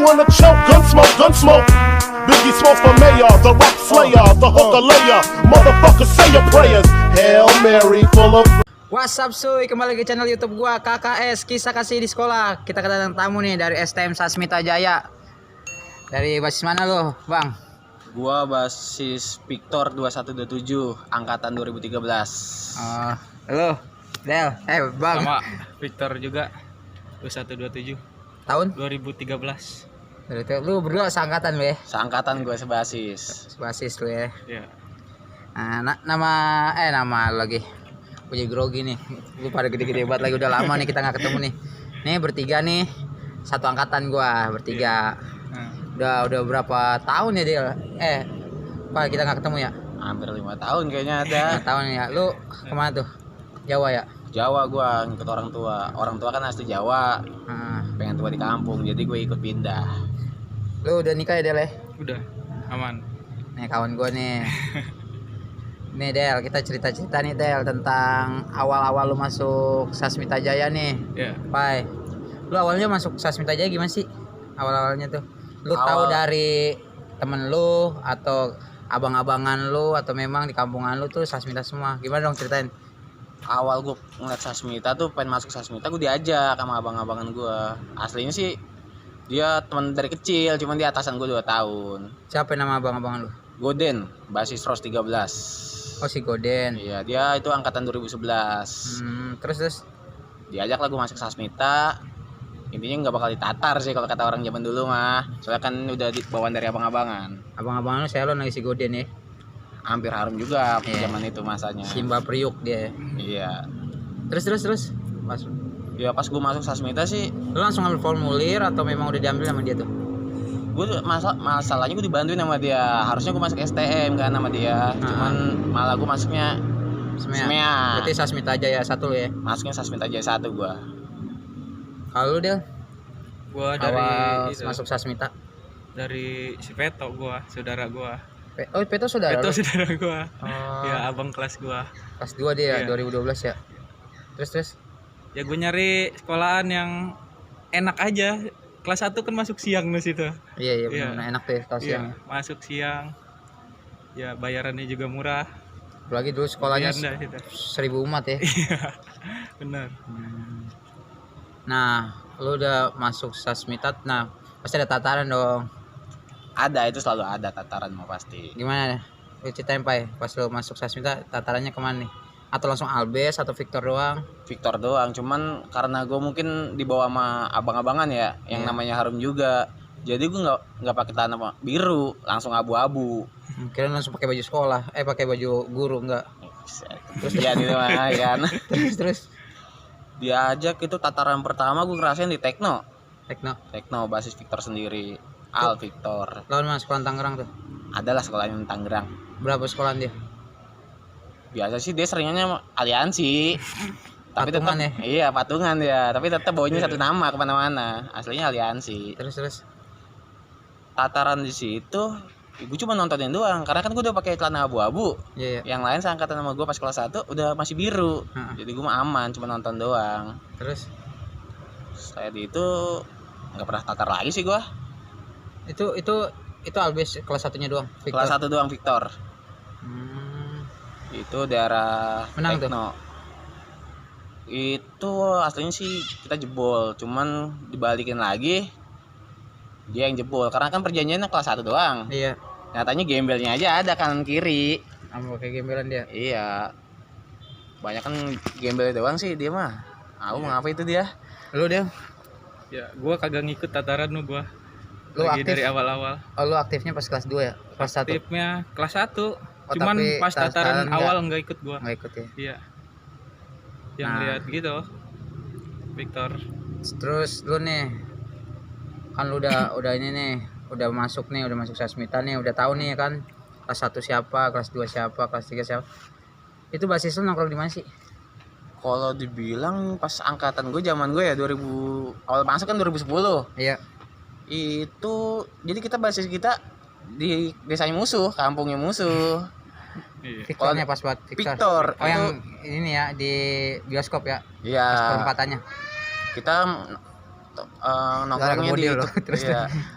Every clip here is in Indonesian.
wanna choke, gun smoke. Biggie Smalls for mayor, the rap slayer, the hooker layer. Motherfucker, say your prayers. Hail Mary, full of. What's up suy, kembali ke channel YouTube gua KKS Kisah Kasih di Sekolah. Kita kedatangan tamu nih dari STM Sasmita Jaya. Dari basis mana lo, Bang? Gua basis Victor 2127 angkatan 2013. Halo, Del. Bang. Sama Victor juga 2127 Tahun 2013. Berarti lu berdua seangkatan lu ya? Seangkatan gua sebasis. Sebasis lu ya. Iya. Nah, nama lu lagi. Gue jadi grogi nih. Lu pada gede-gede banget lagi, udah lama nih kita nggak ketemu nih. Nih bertiga nih. Satu angkatan gua, bertiga. Udah berapa tahun ya, Del? Pak kita nggak ketemu ya? Hampir 5 tahun kayaknya ada. 5 tahun ya. Lu kemana tuh? Jawa ya? Jawa gua ngikut orang tua. Orang tua kan asli Jawa. Pengen tua di kampung, jadi gue ikut pindah. Lu udah nikah ya, Del? Udah aman. Nih kawan gue nih. Nih Del, kita cerita-cerita nih Del tentang awal-awal lu masuk Sasmita Jaya nih. Iya. Pai, lu awalnya masuk Sasmita Jaya gimana sih? Awal-awalnya tuh. Lu tahu dari temen lu atau abang-abangan lu atau memang di kampungan lu tuh Sasmita semua? Gimana dong ceritain? Awal gue ngeliat Sasmita tuh pengen masuk Sasmita, gue diajak sama abang-abangan gue. Aslinya sih dia teman dari kecil, cuman dia atasan gue 2 tahun. Siapa nama abang-abangan lu? Goden, basis ROS 13. Oh si Goden. Iya, dia itu angkatan 2011. Terus Diajak lah gue masuk Sasmita. Intinya nggak bakal ditatar sih kalau kata orang zaman dulu mah. Soalnya kan udah bawaan dari abang-abangan. abang-abangan lu saya lo lagi si Goden ya. Hampir harum juga Iya. zaman itu masanya. Simba Priuk dia. Iya. Terus masuk. Ya pas gue masuk Sasmita sih, Lu langsung ambil formulir atau memang udah diambil sama dia tuh? gue masalahnya gue dibantuin sama dia. Harusnya gue masuk STM kan sama dia. Cuman malah gue masuknya SMEA. Berarti Sasmita Jaya 1 lu ya. Masuknya Sasmita Jaya 1 gue. Kalau lu Del, Gua dari awal itu, masuk Sasmita. dari si Peto gua, saudara gua. Oh, Peto saudara Peto lu? saudara gua. Oh, Ya, abang kelas gua. kelas 2 dia, Iya. 2012 ya. Terus Ya gua nyari sekolahan yang enak aja. Kelas 1 kan masuk siang di situ. iya Iya. benar enak deh kalau siang. Iya, masuk siang. Ya, bayarannya juga murah. Apalagi dulu sekolahnya Iya, situ. 1000 umat ya. Benar. Nah, lu udah masuk Sasmita, nah pasti ada tataran dong. Ada, itu selalu ada tataran mah pasti. Gimana? Lu ceritain Pai, pas lu masuk Sasmita tatarannya kemana nih? Atau langsung Albes atau Victor doang? Victor doang, cuman karena gue mungkin dibawa sama abang-abangan ya, yang Iya. namanya harum juga. Jadi gue nggak pakai tanah biru, langsung abu-abu. Kira langsung pakai baju sekolah, pakai baju guru enggak? Terus dia di mana kan? Terus Diajak itu tataran pertama gue ngerasain di Tekno Tekno basis Victor sendiri. Al Victor. lawan mas sekolah Tangerang tuh. Adalah sekolahnya di Tangerang. Berapa sekolahan dia? Biasa sih dia seringnya aliansi. Tapi tetap Patungan ya? Iya, patungan ya. Tapi tetap bawanya satu nama kemana-mana. Aslinya aliansi. Terus Tataran di situ gue cuma nontonin doang karena kan gue udah pakai celana abu-abu. iya. Yang lain seangkatan sama gue pas kelas 1 udah masih biru. Heeh. Jadi gue mah aman, cuma nonton doang. Terus Saya di itu nggak pernah tatar lagi sih gue. itu Albes kelas 1-nya doang. Victor. Kelas 1 doang Victor. Itu daerah Menang Tekno. Itu aslinya sih kita jebol, cuman dibalikin lagi dia yang jebol karena kan perjanjiannya kelas 1 doang. Iya. Nyatanya gembelnya aja ada kanan kiri. Sama kayak gembelan dia. Iya. Banyak kan gembel doang sih dia mah. Aku mau ngapa itu dia? Lu Del? Ya, gua kagak ngikut tataran lu gua. Lu Lagi aktif? dari awal-awal. Oh, lu aktifnya pas kelas 2 ya? Kelas 1. Aktifnya kelas 1. Oh, Cuman tapi pas tataran tataran awal enggak ikut gua. Enggak ikut ya. Iya. Yang Nah. lihat gitu. Victor. Terus lu nih kan lu udah ini nih, udah masuk Sasmita nih, udah tahu nih kan kelas 1 siapa, kelas 2 siapa, kelas 3 siapa. Itu basis lu nongkrong di mana sih? Kalau dibilang pas angkatan gue zaman gue ya 2000 awal masuk kan 2010. Iya. Itu jadi kita basis kita di desanya musuh, kampungnya musuh. Iya. Victornya pas buat Victor. Oh yang ini ya di bioskop ya. Pas Iya. perempatannya. Kita nongkrongnya di Bodi lo. Terus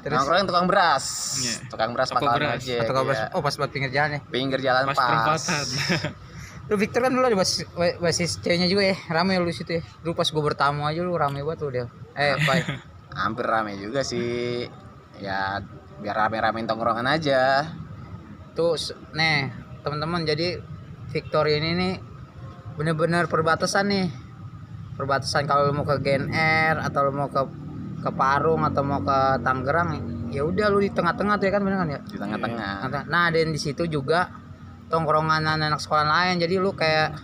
nongkrongnya tukang beras. Iya. Tukang beras Toko Pangkalan beras. Ojek. atau Iya. oh pas buat pinggir jalan ya. Pinggir jalan Pas pas. perempatan. Lu Victor kan dulu ada basis ceweknya juga ya, rame lu situ ya. Lu pas gue bertamu aja lu rame banget lu Del. Pai. Hampir rame juga sih. Ya biar rame-ramein tongkrongan aja. Tuh nih teman-teman, jadi Victor ini nih bener-bener perbatasan nih. Perbatasan kalau lu mau ke GNR atau lu mau ke Parung atau mau ke Tangerang, ya udah lu di tengah-tengah tuh ya kan, bener kan ya? Di tengah-tengah. Nah, dan di situ juga tongkrongan anak sekolah lain. Jadi lu kayak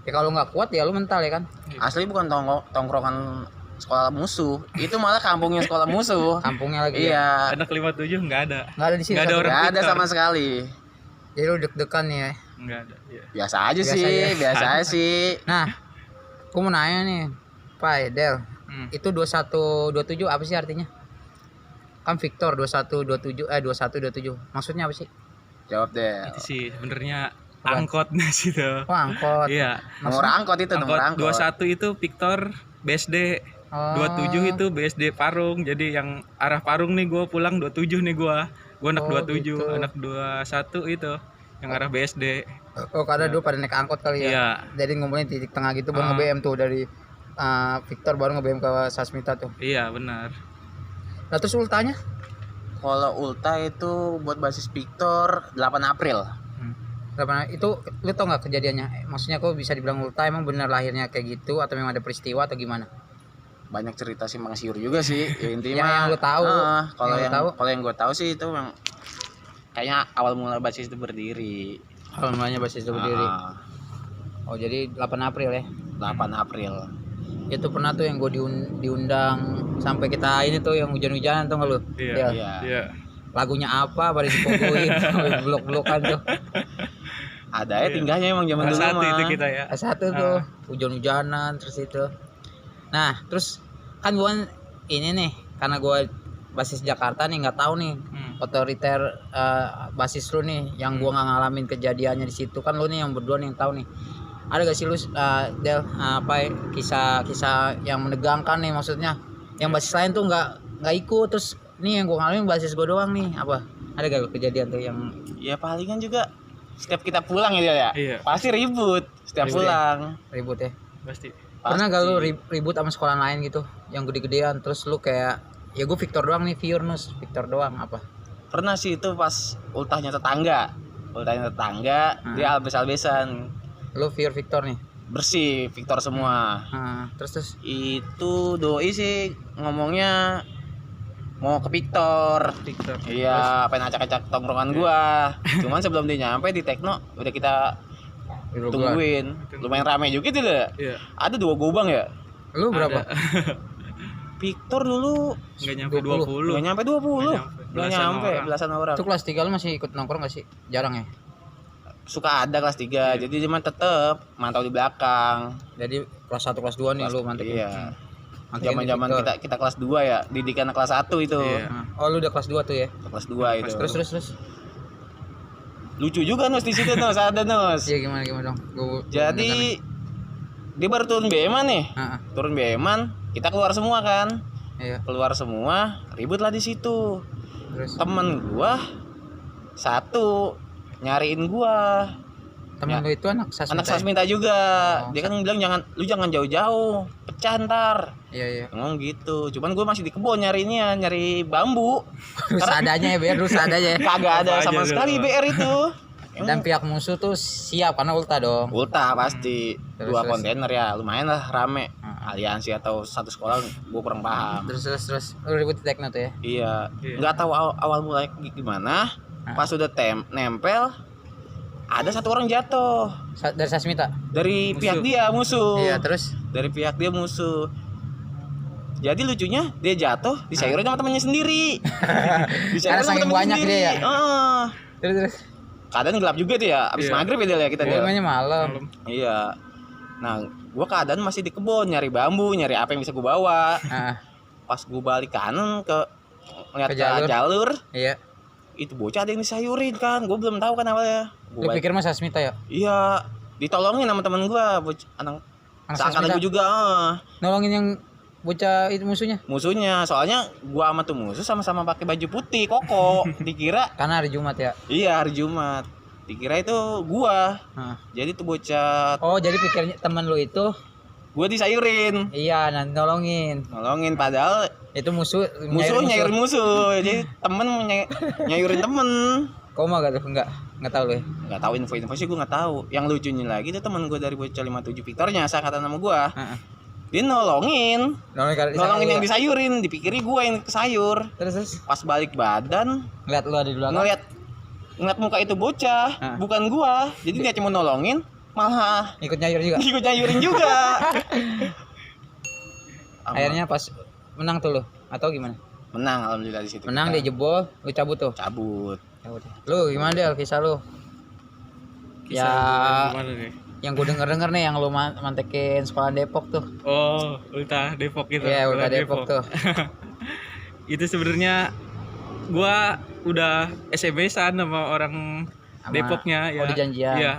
ya kalau nggak kuat ya lu mental ya kan. Asli bukan tongkrongan sekolah musuh, itu malah kampungnya sekolah musuh. Kampungnya lagi. Ya? Iya, Anak 57 enggak ada. Nggak ada di sini. Nggak ada satu. orang. nggak ada Victor. sama sekali. Jadi lu deg-degan nih ya. Enggak ada. Iya. Biasa aja Biasa sih, aja. biasa aja sih. Nah, aku mau nanya nih, Pai, Del. Hmm. Itu 2127 apa sih artinya? Kan Victor 2127 2127. Maksudnya apa sih? Jawab deh. Itu sih sebenarnya Apaan? angkotnya sih tuh. Oh, angkot. Iya. Nomor angkot itu, nomor Angkot angkot. 21 itu Victor BSD. Oh. 27 itu BSD Parung. Jadi yang arah Parung nih gua pulang 27 nih gua. Gua anak Oh, 27, gitu. anak 21 itu yang arah BSD. Oh, karena dulu pada naik angkot kali ya. Iya. Jadi ngumpulin titik tengah gitu baru Ah. nge-BM tuh dari Victor baru nge-BM ke Sasmita tuh. Iya, benar. Nah, terus ultanya? Kalau Ulta itu buat basis Victor 8 April. Berapa itu lu tau nggak kejadiannya? Maksudnya kok bisa dibilang ulta emang benar lahirnya kayak gitu atau memang ada peristiwa atau gimana? Banyak cerita sih Mang Siur juga sih. Ya, intinya Yang lu tahu. kalau Yang lu yang tahu. kalau yang gue tahu sih itu memang kayaknya awal mula basis itu berdiri. Kalau mulanya basis itu berdiri. Ah, Oh, jadi 8 April ya. 8 April. Itu pernah tuh yang gue diundang sampai kita ini tuh yang hujan-hujanan tuh nggak lu? Iya. Del. Iya. Iya. Lagunya apa pada dipogoin blok-blokan tuh. Ada ya tinggalnya emang zaman Kelas dulu 1 mah. itu kita ya. Satu tuh hujan-hujanan terus itu. Nah, terus kan gue ini nih karena gue basis Jakarta nih nggak tahu nih otoriter basis lu nih yang gue nggak ngalamin kejadiannya di situ kan, lu nih yang berdua nih yang tahu nih. Ada gak sih lu Del apa ya, kisah-kisah yang menegangkan nih, maksudnya yang basis lain tuh nggak ikut, terus nih yang gue ngalamin basis gue doang nih, apa ada gak kejadian tuh yang Ya palingan juga setiap kita pulang ya ya. Iya. Pasti ribut setiap Ribut ya? pulang. ribut ya? Pasti. Pernah gak lu Pasti. ribut sama sekolah lain gitu yang gede-gedean, terus lu kayak ya gue Victor doang nih, Viurnus Victor doang apa? Pernah sih itu pas ultahnya tetangga. Ultahnya tetangga, dia albes-albesan. Lu Victor nih. Bersih Victor semua. Terus Itu doi sih ngomongnya mau ke Victor. Iya, pengen acak-acak tongkrongan gua. Cuman sebelum dia nyampe di Tekno udah kita tungguin. Lumayan rame juga itu deh. Iya. Ada 2 gobang ya. Lu berapa? Victor dulu Enggak nyampe 20. 20. Nggak nyampe 20. Nggak Belasan nyampe, orang. belasan orang. Itu kelas 3 lu masih ikut nongkrong gak sih? Jarang ya? Suka ada kelas 3. Jadi cuma tetep mantau di belakang. Jadi kelas 1 kelas 2 nih lu mantepin. Iya. Mantepin Zaman-zaman di Victor. kita kelas 2 ya, didikan kelas 1 itu. Iya. Oh, lu udah kelas 2 tuh ya? Kelas 2 itu. Terus. Lucu juga Nus di situ Nus, ada Nus. Iya gimana dong? Jadi dia baru turun BM-an nih. Turun BM-an, kita keluar semua kan. Iya. Keluar semua, ribut lah di situ. Terus Temen gua satu nyariin gua. temen lu itu anak Sasmita. Anak ya? Sasmita juga. Oh, Dia kan bilang jangan jauh-jauh, pecah ntar. Iya. Ngomong gitu. Cuman gua masih di kebun nyarinya, nyari bambu. Terus adanya ya, biar terus adanya ya. Kagak ada Apa sama aja sekali dulu. BR itu. Dan pihak musuh tuh siap karena ulta dong. Ulta pasti. Terus, 2 terus. kontainer ya, lumayan lah rame. Aliansi atau satu sekolah gua kurang paham. Terus lu ribut di Tekno tuh ya. Iya, Iya. nggak tahu awal mulai gimana. Pas udah nempel, ada 1 orang jatuh Dari Sasmita. dari Musuh. pihak dia musuh. Iya, terus Dari pihak dia musuh. Jadi lucunya dia jatuh disayurin sama temannya sendiri. Karena saking banyak dia ya? Heeh. terus. Keadaan gelap juga tuh ya. Abis Iya. maghrib ya Del, ya kita Dia Del. mainnya malam. Iya. Nah, gua keadaan masih di kebun nyari bambu, nyari apa yang bisa gua bawa. Pas gua balik kanan ngeliat Ke ke jalur, Iya. itu bocah ada yang disayurin kan, gue belum tahu kan awalnya. Lu pikir mah Sasmita ya? Iya, ditolongin sama teman gue, anak Anak seangkatan Sasmita? gue juga. Nolongin yang bocah itu musuhnya? Musuhnya, soalnya gua sama tuh musuh sama-sama pakai baju putih koko. Dikira Karena hari Jumat ya. iya hari Jumat. Dikira itu gua. Hah. Jadi tuh bocah Oh, jadi pikirnya teman lu itu gua disayurin. iya nanti nolongin. Nolongin padahal Itu musuh musuh nyayurin musuh. Jadi temen nyayurin temen. Kau mah gak tuh? Enggak tahu lu ya. Nggak tahu info sih gua nggak tahu. Yang lucunya lagi tuh temen gua dari bocah 57 Victornya seangkatan sama gua. Heeh. Dia nolongin Nolongin yang disayurin, dipikiri gua yang kesayur. terus Pas balik badan ngeliat lu ada di belakang. ngeliat muka itu bocah, bukan gua. Jadi dia cuma nolongin, malah Ikut nyayur juga. ikut nyayurin juga. Akhirnya pas menang tuh lu atau gimana? Menang alhamdulillah di situ. Menang dia kita jebol, lu cabut tuh. cabut. Cabut. Lu gimana Del kisah lu? Kisah Ya gimana nih? yang gue denger nih yang lu mantekin sekolah Depok tuh. Oh, Ulta Depok gitu. Iya, Ulta Depok tuh. Itu sebenarnya gua udah SMS-an sama orang Sama- Depoknya ya. udah janjian. Iya.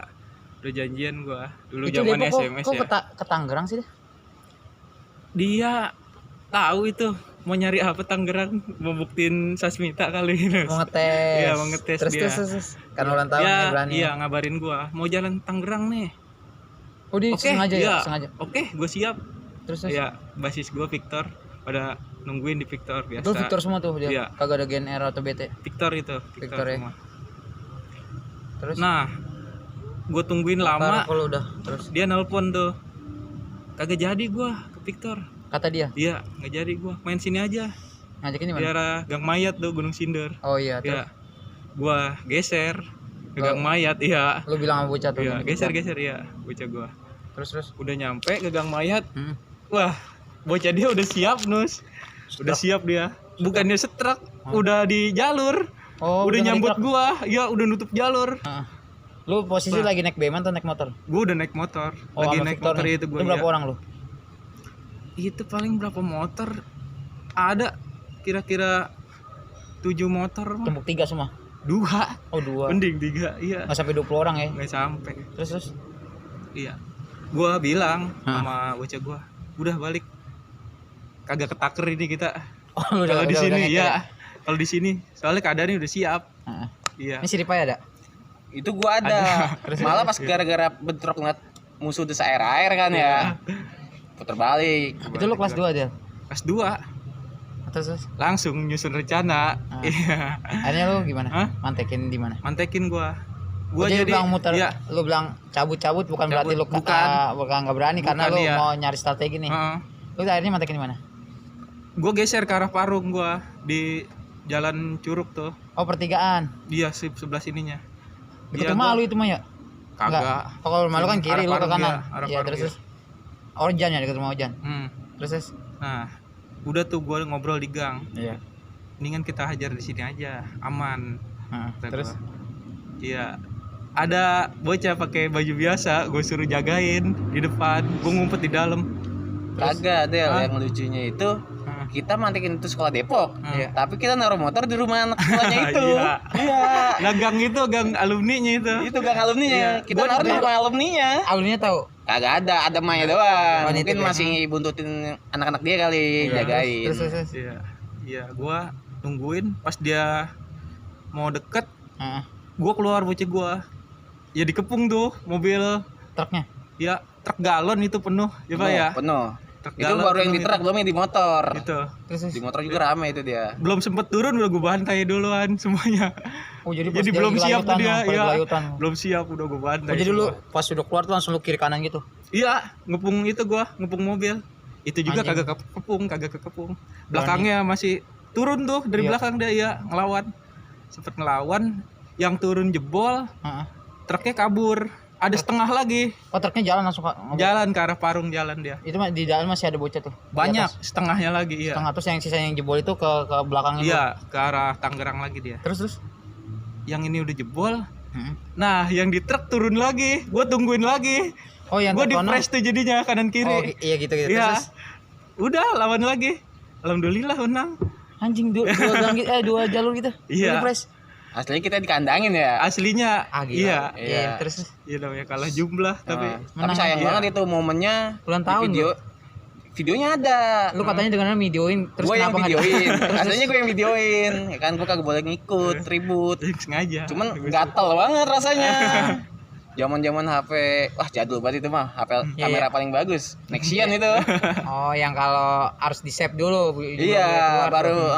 Udah janjian gua. Dulu Itu zaman Depok SMS kok ya. ke Tangerang sih? Dia tahu itu mau nyari apa Tangerang, mau buktiin Sasmita kali ini. Mau ngetes. Iya, mau ngetes terus, dia. Terus. Karena ulang tahun Ya, ya, berani. iya ngabarin gua, mau jalan Tangerang nih. Oh, dia Oke, sengaja ya, iya. sengaja. Oke, gue siap. Terus. Ya, basis gue Victor, pada nungguin di Victor biasa. Itu Victor semua tuh dia. Iya. Kagak ada GNR atau BT. Victor itu, Victor ya. semua. Terus. Nah, gue tungguin lama, kalau udah terus dia nelpon tuh. Kagak jadi gue ke Victor. kata dia Iya, nggak jadi gue. Main sini aja. ngajakin di mana? Daerah Gang Mayat tuh, Gunung Sinder. Oh iya, terus Iya. Gua geser ke Gang Oh. Mayat, iya. lu bilang sama bocah tuh. Iya, geser-geser ya, bocah gua. Terus. Udah nyampe ke Gang Mayat. Hmm. Wah, bocah dia udah siap, Nus. Udah siap dia. Bukan dia setruk, udah di jalur. Oh, udah nyambut ngetrek. gua. Ya, udah nutup jalur. Heeh. Lu posisi Wah. lagi naik beman atau naik motor? Gua udah naik motor. Oh, Lagi sama naik Victor motor nih. itu gua. Itu berapa iya. orang lu? Itu paling berapa motor? Ada kira-kira 7 motor mah. Tumpuk 3 semua. 2. Oh, 2. Mending 3. Iya. Nggak sampai 20 orang ya. Nggak sampai. Terus. Iya. Gua bilang Hah? sama bocah gua, udah balik. Kagak ketaker ini kita. Oh, lu Kalau di sini ngeker ya. Kalau di sini soalnya keadaannya udah siap. Heeh. Iya. Ini siripai ada? Itu gua ada. Malah pas gara-gara bentrok ngeliat musuh desa air kan ya. Puter balik. Itu lu kelas 2 dia. Kelas 2 Terus. langsung nyusun rencana. Ah. Iya. Akhirnya lu gimana? Hah? Mantekin di mana? Mantekin gua. Oh, jadi lu bilang muter, iya. lu bilang cabut bukan Cabut, berarti lu bukan. bukan nggak berani karena Bukan, lu iya. mau nyari strategi nih. Heeh. Lu akhirnya mantekin di mana? Gua geser ke arah Parung gua di Jalan Curug tuh. Oh, pertigaan. Dia sebelah sininya. Dekat Iya, rumah gua- lu itu mah ya? Kagak. Oh, kalau rumah lu kan kiri, Arah lu ke Parung, kanan. iya, arah Iya, Parung, terus. Ojan ya dekat rumah Ojan. Terus. Nah, udah tuh gua ngobrol di gang. Iya. Mendingan kita hajar di sini aja, aman. Kata Terus. gua. Iya. Ada bocah pakai baju biasa, gue suruh jagain di depan, gue ngumpet di dalam. Kagak Del, Hah? yang lucunya itu Hah. kita mantekin itu sekolah Depok. Iya. Tapi kita naruh motor di rumah anak sekolahnya itu. Iya. Iya. Nah, gang itu gang alumninya itu. Itu gang alumninya. Iya. Kita naruh di rumah alumninya. Alumninya tahu. Kagak ada Maya doang. Oh, Mungkin nitip ya. masih buntutin anak-anak dia kali, Iya. jagain. Terus. Iya. Iya, gua nungguin pas dia mau deket, Heeh. gua keluar bocah gua. Ya dikepung tuh mobil, Truknya. ya truk galon itu penuh, ya Pak ya. Penuh. Truk Itu baru yang di penuh truk, belum yang di motor. Itu. Terus. Di motor juga rame itu dia. Belum sempet turun udah gua bantai duluan semuanya. Oh, jadi, Jadi pas belum dia siap tuh gelayutan dia, dong, pada iya. gelayutan. Belum siap udah gua bantai. Oh, jadi lu semua. pas udah keluar tuh langsung lu kiri kanan gitu. Iya, ngepung itu gua, ngepung mobil. Itu juga Anjing. kagak kekepung. Belakangnya masih turun tuh dari Iya. belakang dia ya, ngelawan. Sempet ngelawan, yang turun jebol, Heeh. truknya kabur. Ada setengah lagi. Oh, truknya jalan langsung Jalan ke arah Parung jalan dia. Itu mah di dalam masih ada bocah tuh. Di Banyak, atas. setengahnya lagi iya. Setengah terus yang sisa yang jebol itu ke belakang itu. Iya, ke arah Tangerang lagi dia. Terus. Yang ini udah jebol. Heeh. Nah, yang di truk turun lagi. Gua tungguin lagi. Oh, yang Gua di terkono- press tuh jadinya kanan Oh, kiri. iya gitu. Iya. Terus. Udah lawan lagi. Alhamdulillah menang. Anjing dua gang gitu, dua jalur gitu. Iya. Lu press. Aslinya kita dikandangin ya. Aslinya Ah, gila. iya. Iya, terus Iya namanya kalah jumlah tapi Tapi Menang sayang aja. banget itu momennya ulang di tahun video. videonya ada. Lu katanya dengan videoin terus Gue yang kenapa nggak videoin. Aslinya gue yang videoin. Ya kan gue kagak boleh ngikut, ribut. Sengaja. Cuman gatel banget rasanya. Zaman-zaman HP, wah jadul banget itu mah. HP kamera paling bagus. Nexian itu. Oh, yang kalau harus di save dulu. Iya, baru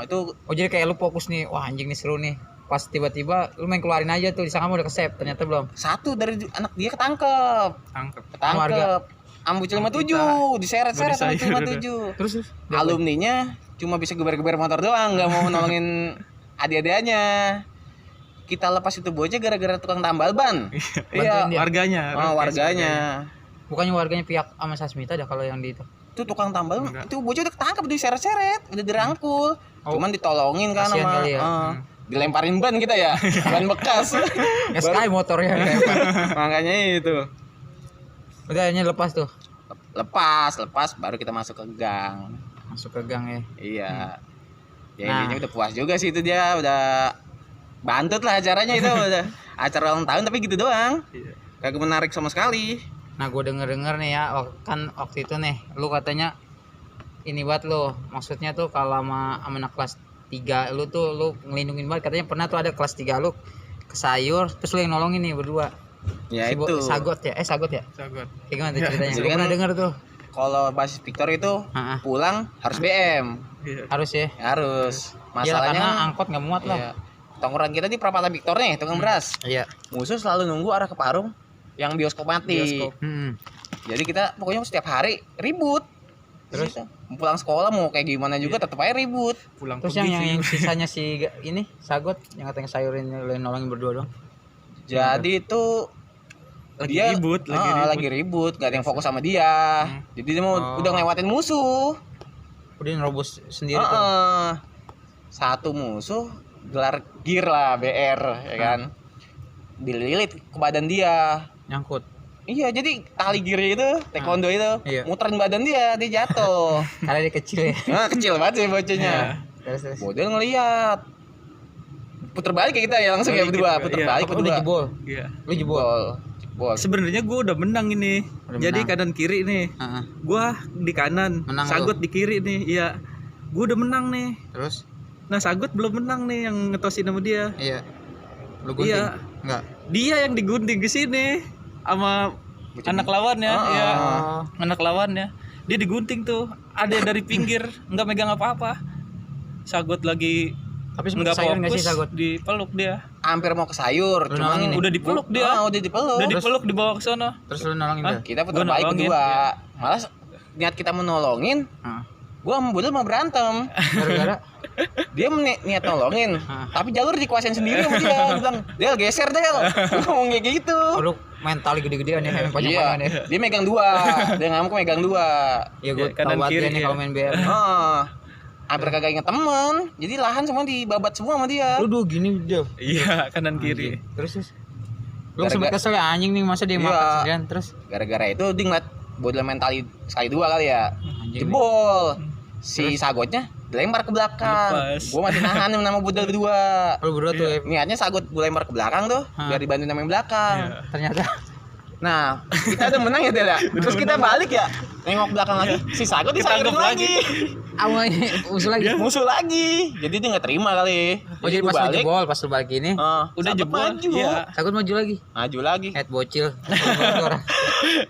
itu Oh, jadi kayak lu fokus nih, wah anjing nih seru nih. Pas tiba-tiba lu main keluarin aja tuh, disangka udah ke-save, ternyata belum. satu dari anak dia ketangkep. Tangkep. Ambucil 57, diseret-seret Ambucil 57. Terus Alumninya cuma bisa geber-geber motor doang, nggak mau nolongin adik-adiknya. Kita lepas itu bocah gara-gara tukang tambal ban. Iya, Bantuin dia. Warganya. warganya. bukannya warganya pihak sama Sasmita dah kalau yang di itu. Itu tukang tambal, Enggak. itu bocah udah ketangkep, udah diseret-seret, udah dirangkul. Cuman ditolongin kan Kasian sama kali ya. dilemparin ban kita ya, ban bekas. SKI motornya. Makanya itu. Udah akhirnya lepas tuh. Lepas baru kita masuk ke gang. Masuk ke gang ya. Iya. Ya Nah. intinya udah puas juga sih itu dia, udah bantut lah acaranya itu udah acara ulang tahun tapi gitu doang. Iya. Kagak menarik sama sekali. Nah, gue denger nih ya, kan waktu itu nih, lu katanya ini buat lu, maksudnya tuh kalau sama anak kelas 3 lu tuh lu ngelindungin banget, katanya pernah tuh ada kelas 3 lu ke sayur, terus lu yang nolongin nih berdua. Ya Si itu. Sagot ya? Sagot ya? Sagot. Kayak gimana tuh ceritanya? Jadi Gue kan- pernah denger tuh. Kalau basis Victor itu Heeh. pulang harus BM. Iya. Harus ya. Harus. Iya, karena Masalahnya angkot nggak muat lah. iya. Tongkrongan kita di Prapata Victor nih, tukang beras. Iya. Musuh selalu nunggu arah ke Parung yang bioskop mati. Bioskop. Jadi kita pokoknya setiap hari ribut. Terus? Gitu. Pulang sekolah mau kayak gimana juga tetap aja ribut. Pulang Terus pergi yang sih. sisanya si ini Sagot yang katanya sayurin lu yang nolongin berdua dong. Jadi itu Lagi dia ribut, lagi ribut, gak ada yang fokus sama dia. Jadi dia mau Oh. udah ngelewatin musuh. Udah nerobos sendiri tuh. Heeh. Satu musuh gelar gear lah BR ya kan. Dililit ke badan dia. Nyangkut. Iya, jadi tali gear itu, taekwondo itu, Iya. muterin badan dia jatuh. Karena dia kecil ya. Nah, kecil banget sih bocahnya. Terus. Model ngeliat. Puter balik ya kita ya langsung ya Balik berdua, gitu, puter iya. balik Apa udah berdua. jebol? Iya. Lu jebol. Jebol. Sebenarnya gue udah menang ini. Udah Jadi menang. kanan kiri nih. Heeh. Gua di kanan, Menang Sagot di kiri nih. Iya. Gue udah menang nih. Terus? Nah, Sagot belum menang nih yang ngetosin sama dia. Iya. Lu gunting? Iya. Enggak. Dia yang digunting ke sini sama Bocah anak lawannya, Oh. ya. Oh. Anak lawannya. Dia digunting tuh. Ada yang dari pinggir, nggak megang apa-apa. Sagot lagi Tapi nggak sayur nggak fokus, sih Sagot? dipeluk dia. Hampir mau ke sayur, Lu cuman nolongin ya? Udah dipeluk dia. Udah dipeluk. Udah dipeluk dibawa ke sana. Terus lu nolongin Hah? dia? Kita putar Gua balik nolongin, berdua. ya. Malah niat kita menolongin, Heeh. gua sama Budel mau berantem. Gara-gara Dia niat nolongin, Hah. tapi jalur dikuasain sendiri sama dia. Gua bilang, "Del, geser, Del." Gua ngomong kayak gitu. oh, lu mental gede-gedean ya, yang panjang-panjangan ya. Iya, dia megang dua. Dia ngamuk megang dua. Ya gue Ya, kanan tahu banget kiri, dia nih ya. kalau main BR. Hampir kagak inget temen. Jadi lahan semua dibabat semua sama dia. Lu dua gini dia. Iya, kanan kiri. Terus. Lu Gara-gara- sempet kesel ya anjing nih, masa dia Iya. makan sendirian terus. Gara-gara itu dia ngeliat Budel mental sekali dua kali ya. Anjing. Jebol. Si Sagotnya dilempar ke belakang. Lepas. Gua masih nahan nama Budel berdua. Lu berdua tuh ya. Niatnya Sagot gue lempar ke belakang tuh, Hah. biar dibantu nama yang belakang. Iya. Ternyata Nah, kita udah menang ya Del ya. Terus kita balik ya, nengok belakang lagi, si Sagot disayurin Ketangkep lagi. awalnya usul lagi. Musuh lagi. Jadi dia nggak terima kali. Oh, jadi gua pas lu jebol, pas lu balik ini, Udah Sagot jebol. maju. Iya. Sagut maju lagi. Maju lagi. Head bocil. Orang.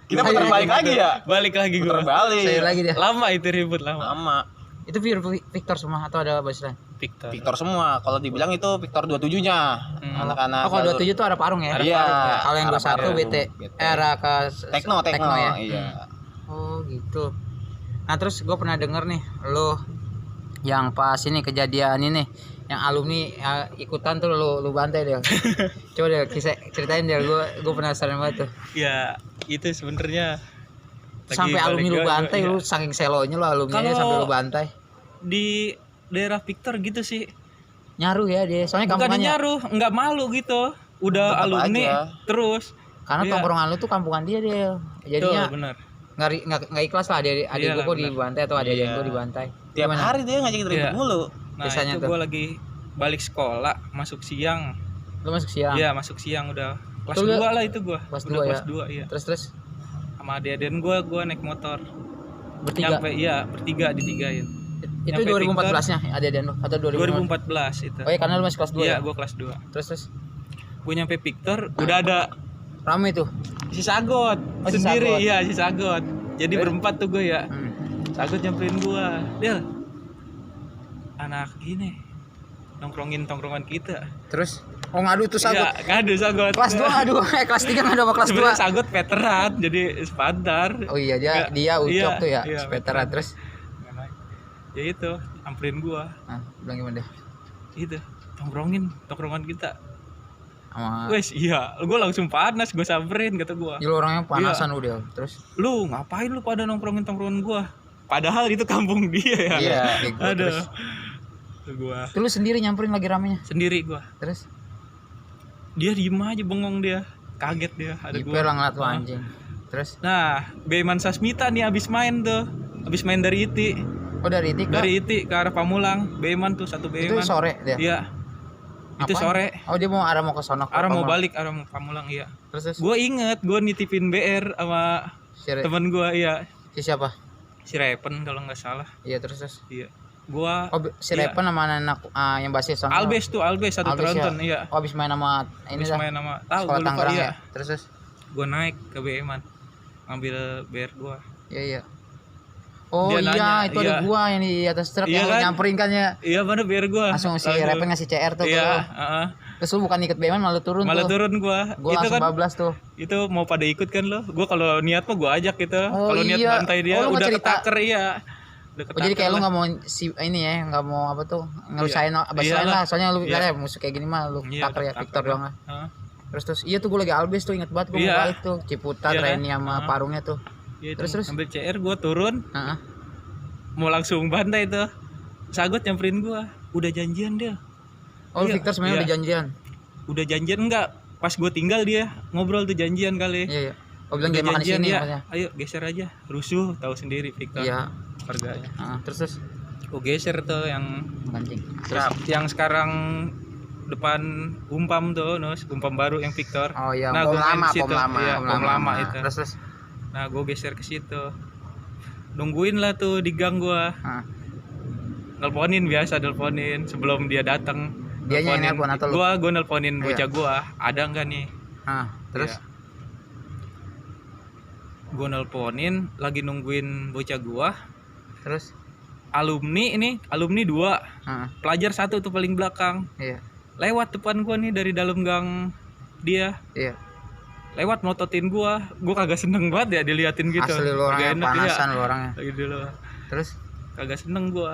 Kita putar balik lagi ya. Balik lagi Putar gua. balik. Sayur lagi dia. Lama itu ribut lama. Lama. Itu Victor semua atau ada basilan? Victor. Victor semua. Kalau dibilang itu Victor 27-nya. Anak-anak. Oh, kalau jalur- 27 tuh ada parung ya? Iya. Kalau yang Ada 21 parung. BT. BT. Era ke Tekno ya. Iya. Oh, gitu. Nah, terus gue pernah denger nih, lo yang pas ini kejadian ini yang alumni ya, ikutan tuh lu bantai deh. Coba deh ceritain deh, gue penasaran banget tuh. Ya, itu sebenarnya lagi Sampai alumni lu balik bantai, gua, lu saking selonya lu alumni Kalau- sampai lu bantai. di daerah Victor gitu sih. Nyaru ya dia, soalnya Bukan kampungannya. nyaru, nggak malu gitu. Udah Tetep alumni aja. terus. Karena Iya. tongkrongan lu tuh kampungan dia. Tuh, Jadinya benar. nggak ikhlas lah adik Iya gue lah, kok benar. dibantai atau adik Iya. gue dibantai. Tiap Gimana? hari dia ngajakin ribut Iya. mulu. Nah, Biasanya itu tuh. gua lagi balik sekolah, masuk siang. Lu masuk siang. Iya, masuk siang udah kelas Tuh, 2 lah itu gua. kelas Udah 2 kelas ya? 2, iya. Terus Sama adik-adik gua naik motor. Bertiga. Nyampe iya, bertiga ditigain. Itu Nyampe 2014-nya adik-adian lu atau 2014 itu. Oh iya, karena lu masih kelas 2 Iya, ya? gua kelas 2. Terus Gue nyampe Victor udah ada rame tuh. si Sagot Oh, si sendiri. Sagot. Iya, si Sagot. Jadi berempat tuh gue ya. Sagot nyamperin gua. Del. Anak ini nongkrongin tongkrongan kita. Terus ngadu tuh Sagot. Iya, ngadu Sagot. Kelas 2 ngadu, kelas 3 ngadu sama kelas 2. Sebenarnya Sagot veteran, jadi sepantar. Oh iya, dia Ucok Iya, tuh ya, iya, veteran. Terus Ya itu, amperin gua. bilang gimana deh? Itu, tongkrongan kita. Sama Wes, iya, gua langsung panas, gua samperin kata gua. lu orangnya panasan udah. Terus Lu ngapain lu pada nongkrongin tongkrongan gua? Padahal itu kampung dia ya. iya, bego. Aduh. Terus Gua itu lu sendiri nyamperin lagi ramenya. sendiri gua. Terus Dia diem aja bengong dia. Kaget dia ada Ipe gua. lah ngeliat lu anjing. Terus Nah, Beman Sasmita nih abis main tuh. Abis main dari ITI. oh dari itu Dari ITI ke arah Pamulang. Beman tuh satu itu Beman. sore dia. Iya. Itu Apaan? sore. Oh dia mau ke sono. ke Arah mau Pamulang. balik, arah mau Pamulang iya. Terus Gue inget, gue nitipin BR sama temen gue, iya. si siapa? Si Repen kalau nggak salah. Iya terus. Iya. Gua Oh si iya. Repen sama anak yang basis sama Albes tuh, Albes satu Albes tronton, ya? iya. Oh abis main sama ini Abis dah. main sama tahu Sekolah gue lupa Tangerang iya. ya. Terus Gue naik ke BM-an ngambil BR gue. iya iya. Oh Dia iya nanya, itu iya. ada gua yang di atas truk Iya yang lu kan? nyamperin kan ya. Iya mana BR gue? Langsung si Repen ngasih CR tuh ke Iya, lu. Terus lu bukan ikut BM malah turun malah tuh. turun gue. Gua Itu langsung kan bablas tuh. itu mau pada ikut kan lo. Gue kalau niat mah gue ajak gitu. Oh, Kalau niat iya. bantai dia Oh, lu nggak udah cerita. ketaker iya. Udah Oh, jadi kayak lu lah. nggak mau si ini ya, nggak mau apa tuh ngerusain abas Iyalah. lain lah. Soalnya lu Iya. ya musuh kayak gini mah lu Iya, taker ya taker. Victor doang lah. Heeh. Terus iya tuh gue lagi Albes tuh inget banget gue Iya. mau balik tuh Ciputat, Iya kan? Reni sama Heeh. Parungnya tuh. Iya, Terus, terus ambil CR gue turun. Heeh. Mau langsung bantai tuh. Sagot nyamperin gua, udah janjian dia. Oh lu Iya, Victor sebenarnya iya. udah janjian. Udah janjian enggak? Pas gua tinggal dia ngobrol tuh janjian kali. Iya iya. Oh bilang Udah dia makan di janjian sini dia. maksudnya. Ayo geser aja. Rusuh tahu sendiri Victor. Iya. Harganya. Terus Gua geser tuh yang anjing. yang sekarang depan Umpam tuh, Umpam baru yang Victor. Oh iya. Nah, pom gua main lama, di situ. pom lama, Iya, pom lama itu. Terus Nah, gua geser ke situ. Nungguin lah tuh di gang gua. Heeh. Nelponin biasa sebelum dia datang. Dianya yang nelpon atau lu? Gua nelponin Iya. bocah gua, ada enggak nih? Terus Iya. Gua nelponin lagi nungguin bocah gua. terus Alumni 2, Heeh. pelajar 1 tuh paling belakang. Iya. Lewat depan gua nih dari dalam gang dia. Iya. Lewat mototin gua kagak seneng banget ya diliatin gitu. Asli lu orangnya Kagak enak, panasan iya. lu orangnya. Lagi dulu. Terus Kagak seneng gua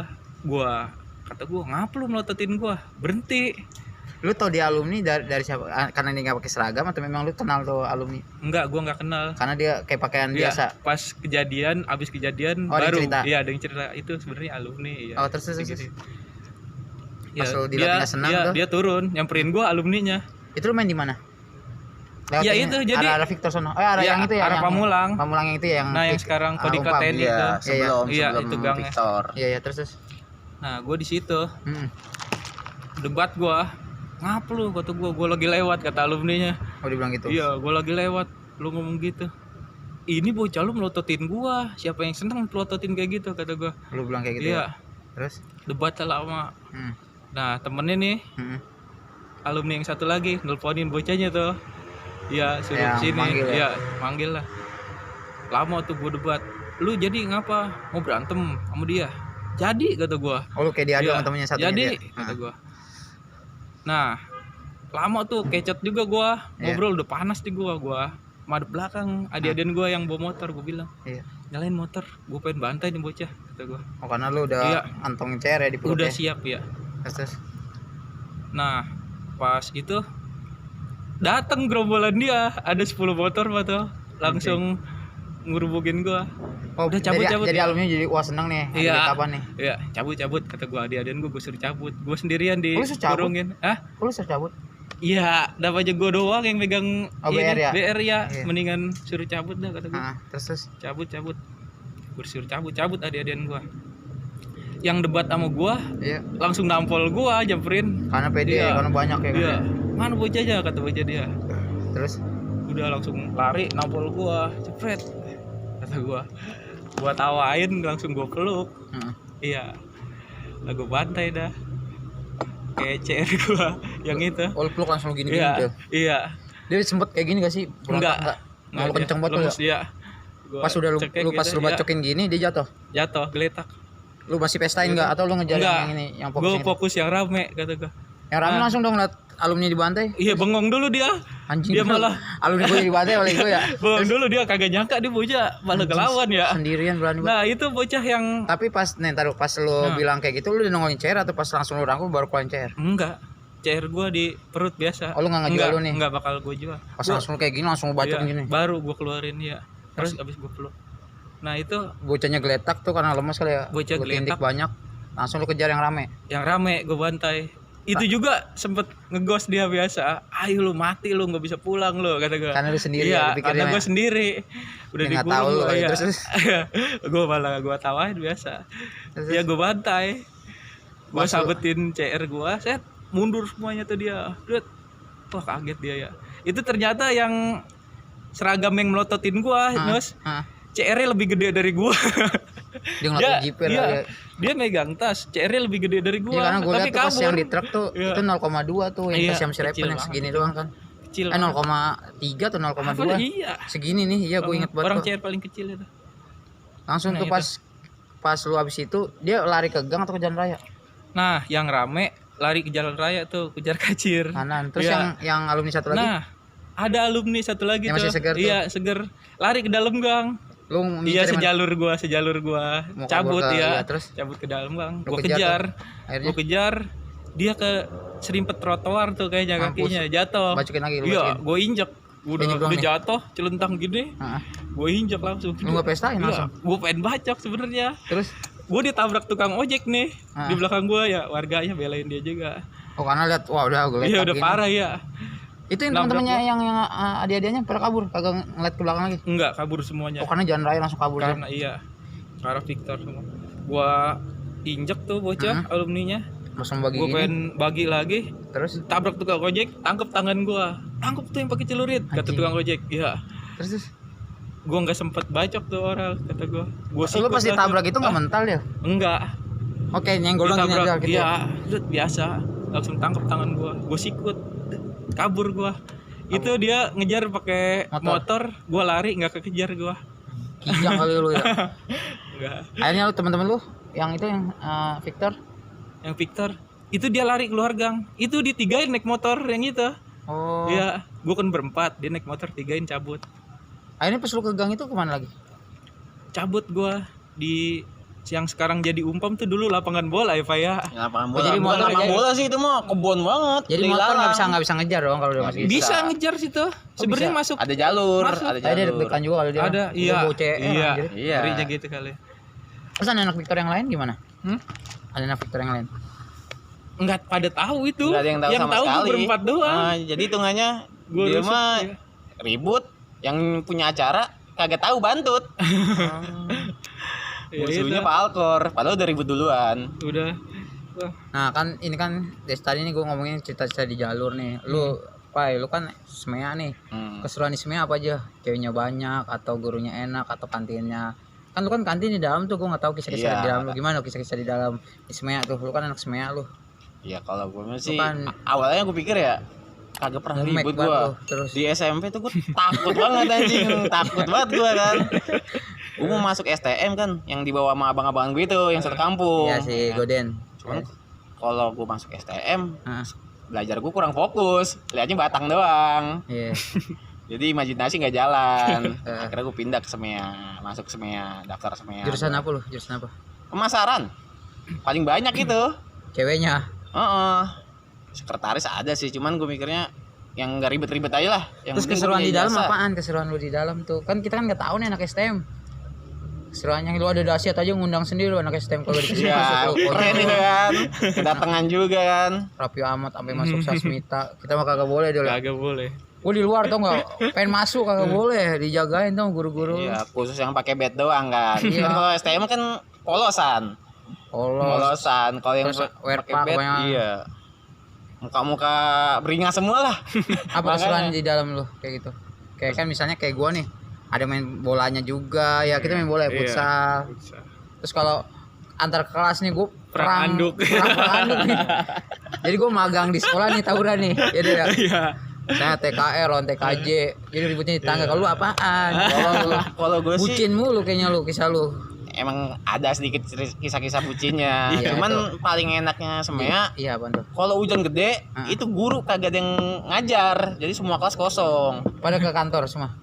kata gua ngapa lu melototin gua, berhenti. lu tau dia alumni dari siapa? Karena dia nggak pakai seragam atau memang lu kenal tuh alumni? Enggak, gua nggak kenal. Karena dia kayak pakaian Iya, biasa. pas abis kejadian Oh, ada baru cerita? iya ada yang cerita itu sebenarnya alumni ya. Oh terus. Ya, Pas lu dilihat nggak senang tuh? dia turun nyamperin gua alumninya. Itu lu main di mana? Lewat Ya, ini, itu, jadi- arah Victor sono. Arah Iya, yang itu ya. arah yang- Pamulang. Pamulang yang itu ya, yang Nah, yang sekarang Kodika Umpam. TNI Iya, itu. sebelum Iya, sebelum itu gangnya. Victor. Iya iya terus. Nah, gua di situ Hmm. debat gua. Ngapa lu kata gua lagi lewat kata alumninya. Oh dibilang gitu. Iya, gua lagi lewat. Lu ngomong gitu. Ini bocah lu melototin gua. Siapa yang seneng melototin kayak gitu kata gua. Lu bilang kayak gitu Iya, ya. Terus? debat lama. Hmm. Nah, temennya nih Hmm. alumni yang satu lagi nelponin bocahnya tuh. Iya, suruh Yang sini. manggil ya? Iya, manggil lah. Lama tuh gua debat. Lu jadi ngapa? Mau berantem sama dia? Jadi kata gua. Oh lu kayak diadu Iya, sama temennya satunya jadi dia. kata gua. Nah, lama tuh kecot juga gua. Iya. Ngobrol udah panas di gua madep belakang adik-adian gua yang bawa motor. Gua bilang, Iya. nyalain motor, gua pengen bantai nih bocah kata gua. Oh karena lu udah Iya. antong CR ya di perut Udah ya. siap ya. Terus. Nah, pas itu datang gerombolan dia, ada 10 motor Pak tuh. Langsung ngerubukin gua. Oh Udah, cabut. Jadi alumni jadi wah seneng nih. Ada Iya. duit kapan nih? Iya, cabut kata gua, adik-adian gua suruh cabut. Gua sendirian di Oh, lu suruh cabut? kurungin. Hah? Kok lu suruh cabut? Iya, dapat aja gua doang yang megang Oh, BR ya? BR ya. Iya. Mendingan suruh cabut dah kata gua. Terus. Cabut. Gua suruh cabut adik-adian gua. Yang debat sama gua Iya. langsung nampol gua, jamperin. Karena pede Iya. karena banyak ya kan. Iya. ya? Mana bocah aja kata bocah dia. Terus Udah langsung lari nampol gua, cepret kata gua. Gua tawain langsung gua peluk. Heeh. Iya. Lagu bantai dah. Kayak CR gua yang itu. Oh, lu peluk langsung lu gini-gini Iya. tuh. Iya. Dia sempet kayak gini gak sih? Enggak. Mau dia. kenceng banget Lemes ya? dia. Gua Pas udah lu cekek pas gitu, lu bacokin gini dia jatuh. iya. Jatuh, geletak. Lu masih pestain enggak atau lu ngejar Enggak. yang ini yang Gua fokus ini? fokus yang rame kata gua. Yang rame Ah. langsung dong liat alumni dibantai. Iya, bengong dulu dia. Anjing. Dia malah alumni gue dibantai oleh gue ya. bengong dulu dia, kagak nyangka dia bocah malah kelawan ya. Sendirian berani banget. Nah, itu bocah yang Tapi pas pas lu bilang kayak gitu lu udah nongolin CR atau pas langsung lu rangkul baru keluarin CR? enggak. CR gua di perut biasa. Oh, lu nggak ngejual lu nih? Enggak bakal gua jual. Pas langsung kayak gini langsung lu bacokin Iya, gini. baru gua keluarin ya. Terus abis gua peluk. Nah, itu Bocahnya geletak tuh karena lemas kali ya. Bocah Lu tindik geletak. banyak. Langsung lu kejar yang rame. yang rame gua bantai. Itu juga sempet ngegos dia biasa. Ayo lu mati lu, nggak bisa pulang lu kata gua. Karena lu sendiri Iya, ya, dipikirnya karena gua ya. sendiri. Udah Dia nggak dikurung tahu lu, gua, iya. terus. Gua malah gua tawain biasa. Terus. Ya gua bantai. Gua Masuk. sabetin CR gua, set mundur semuanya tuh dia. Dut. Wah, kaget dia ya. Itu ternyata yang seragam yang melototin gua, Nus. Hah. CR-nya lebih gede dari gua. Dia ngelakuin jiper iya, ya. dia megang tas, CR-nya lebih gede dari gua. Iya karena gue tapi lihat tuh pas kabur. yang di truk tuh Iya. itu 0,2 tuh yang Iya, tas yang si kecil Repen yang banget, segini kecil doang kan. Kecil. 0,3 atau 0,2. Iya. Segini nih, iya gue inget banget. Orang tuh. CR paling kecil itu. Langsung Nah, tuh itu. pas lu abis itu dia lari ke gang atau ke jalan raya? Nah, yang rame lari ke jalan raya tuh, kejar kacir. Kanan. Terus Iya. yang alumni satu lagi Nah, ada alumni satu lagi Yang tuh. masih segar tuh. Iya, seger. Lari ke dalam gang. lu Iya, mikirin sejalur gua. Mau Cabut kabur ke- ya. iya, terus? Cabut ke dalam gang. Lu Gua kejar kejar. akhirnya Gua kejar. Dia ke serimpet trotoar tuh kayaknya Mampus. kakinya jatuh. bacokin lagi lu Iya, bacokin. gua injek. Udah, Injek doang udah nih? jatuh, celentang gini. Heeh. Gue injek langsung. Lu nggak pestain Iya, langsung? Gue pengen bacok sebenarnya. Terus Gue ditabrak tukang ojek nih Ah. di belakang gue ya, warganya belain dia juga. oh karena lihat wah udah gue Iya udah parah ya. Itu yang Nabrak teman-temannya gua. yang adik-adiknya pada kabur kagak ngeliat ke belakang lagi. Enggak kabur semuanya. Oh karena jalan raya langsung kabur. Karena iya. Karena Victor semua. Gua injek tuh bocah alumninya. Langsung bagi Gue gini. pengen bagi lagi. Terus Tabrak tukang ojek, tangkep tangan gua. Tangkep tuh yang pakai celurit, kata Anjing. tukang ojek. Iya. terus Gua nggak sempet bacok tuh orang, kata gua. Gua lu pas ditabrak itu nggak mental ya? Enggak. Oke, nyenggol dong gini aja Ditabrak, gitu. iya, Dut, biasa. Langsung tangkap tangan gua sikut, kabur gua. Itu dia ngejar pakai motor, gua lari nggak kekejar gua. Kijang kali lu ya. Enggak. Akhirnya lu teman-teman lu yang itu yang Victor. Yang Victor, itu dia lari keluar gang. Itu ditigain naik motor yang itu. Oh. Iya, gua kan berempat, dia naik motor tigain cabut. Akhirnya pas lu ke gang itu kemana lagi? Cabut gua di yang sekarang jadi Umpam tuh dulu lapangan bola ya, Pak ya. Lapangan Oh, bola. jadi Bukan motor lapangan jadi- bola sih itu mah kebon banget. Jadi Di motor larang. nggak bisa ngejar dong kalau udah masih. Bisa. Bisa ngejar situ. Sebenarnya bisa? masuk. Ada jalur, Masuk. ada Ada dia jalur. deg-degan juga kali dia. Ada, Dia iya. bawa CR, Iya. anjir. Iya. Ngerinya gitu kali. Terus anak Victor yang lain gimana? Hmm? Anak Victor yang lain. Enggak pada tahu itu. Nggak ada yang tahu sama tahu sekali. gua berempat doang. Nah, jadi hitungannya Gua dia rusuk, mah iya. ribut, yang punya acara kagak tahu bantut. Ya, Musuhnya itu. Pak Alkor, padahal udah ribut duluan. Udah. Wah, Nah kan ini kan dari tadi nih gue ngomongin cerita-cerita di jalur nih. Lu Pai, lu kan SMEA nih. Keseruan di SMEA apa aja? Ceweknya banyak atau gurunya enak atau kantinnya? Kan lu kan kantin di dalam tuh, gue nggak tahu kisah-kisah Iya. di dalam lu gimana kisah-kisah di dalam di SMEA tuh. Lu kan anak SMEA lu. Ya kalau gue mah sih Bukan. awalnya gue pikir ya kagak pernah Ngumek ribut banget gue. lu, terus. Di SMP tuh gue takut banget anjing, takut banget gue kan. Gue mau masuk STM kan, yang dibawa sama abang-abangan gue itu, yang satu kampung. Iya si Ya. Goden. Cuman kalau gue masuk STM, Heeh. belajar gue kurang fokus, lihatnya batang doang. Iya. Jadi imajinasi nggak jalan. Eh. Akhirnya gue pindah ke SMEA, masuk SMEA, daftar SMEA. Jurusan apa lu? Jurusan apa? Pemasaran. Paling banyak itu. Ceweknya. Sekretaris ada sih, cuman gue mikirnya yang nggak ribet-ribet aja lah. Yang Terus penting keseruan gua di punya dalam ijazah. apaan? Keseruan lu di dalam tuh. Kan kita kan nggak tahu nih anak STM. Keseruannya lu ada dahsyat aja ngundang sendiri lu anak STM kalau dikasih Ya, masuk lu. keren itu kan. Kedatangan juga kan. Rapi amat sampai masuk Sasmita. Kita mah kagak boleh dulu. kagak boleh. Gue di luar tau nggak, pengen masuk kagak boleh, dijagain tau guru-guru. Iya, khusus yang pakai bed doang kan. Iya. Kan kalau STM kan polosan. Polos. Polosan. Kalau yang Terus pakai wearpak bed, banyak. iya. Muka-muka beringas semua lah. Apa Makanya. keseruan di dalam lu kayak gitu? Kayak kan misalnya kayak gue nih, Ada main bolanya juga ya, kita main bola ya, futsal. Terus kalau antar kelas nih gue perang anduk nih. Jadi gue magang di sekolah nih, tawuran nih. Ya deh. Iya. Saya TKR lawan TKJ. Jadi ributnya di tangga. Kalau lu apaan? Kalau gue sih bucin mulu kayaknya lu, kisah lu. Emang ada sedikit kisah-kisah bucinnya. Cuman paling enaknya semuanya iya apa tuh? Kalau hujan gede itu guru kagak ada yang ngajar. Jadi semua kelas kosong. Pada ke kantor semua.